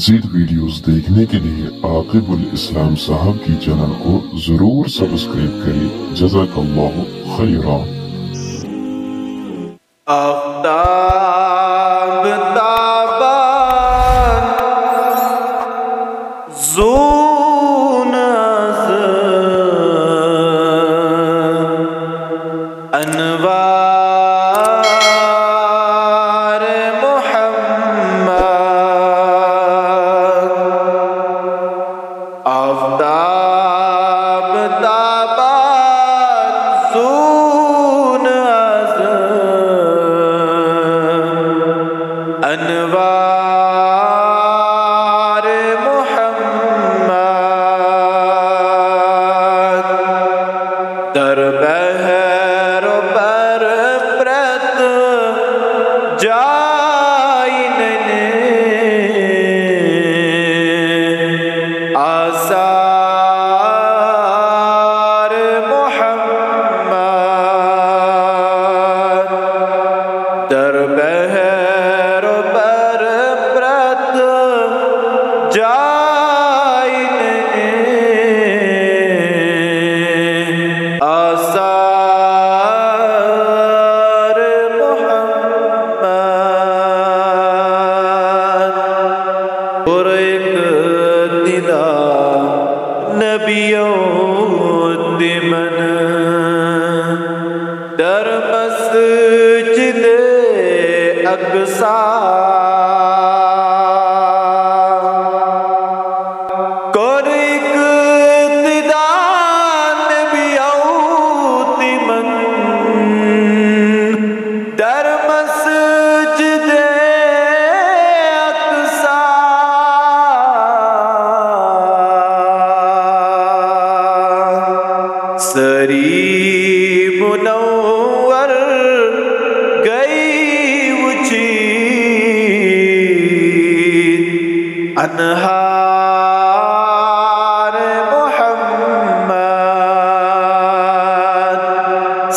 مزید ویڈیوز دیکھنے کے لیے عاقب الاسلام صاحب کی چینل کو ضرور سبسکرائب کریں۔ جزاک اللہ خیرا۔ آفتاب تابان زون انوار محمد، آفتاب تابان زون انوار محمد، در بحر بر پرت جایننے آثار محمد، در بحر بر پرت جایننے آثار محمد، اور ایک دیدہ نبیوں دمن در مسجد اقصی، اور ایک دیدہ نبیوں دمن در مسجد اقصی، سری منور گئی وچید انہار محمد،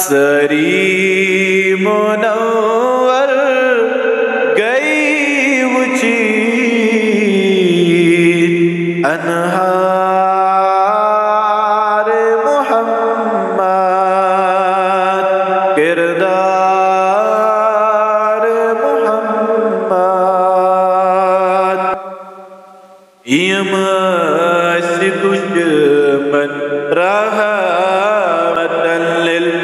سری منور گئی وچید انہار محمد، کردار محمد، یم دشمن رحمت للعالمین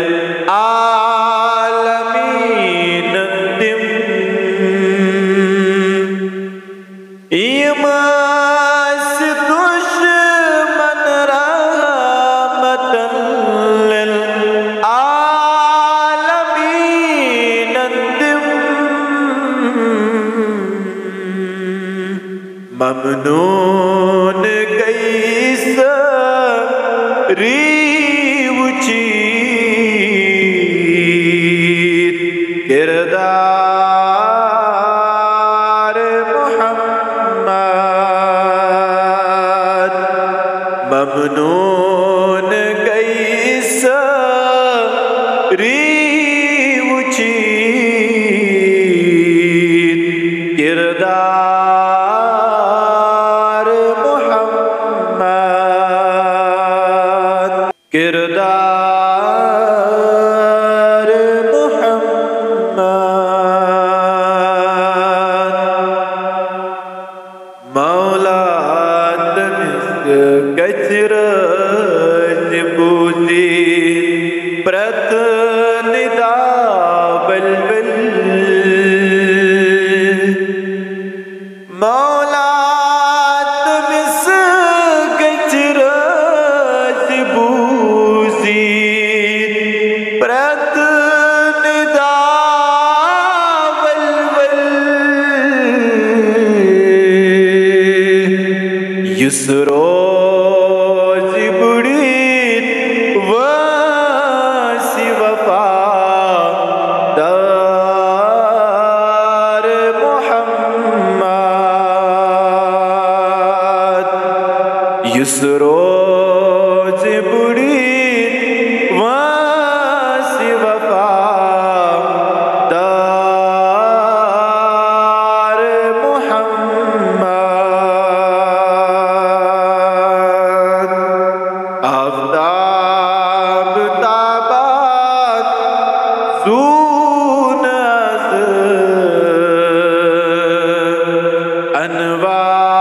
دم، یم دشمن رحمت للعالمین دم، ممنون گئی سری وچید کردار محمد، ممنون گئی سری وچید کردار محمد، کردار محمد، مولا تمس گچر بوزی پرت ندا بلبل، مولا تمس گچر بوزی پرت ندا بلبل، یسرو یسروز بڑی واسی وفا دار محمد، انوار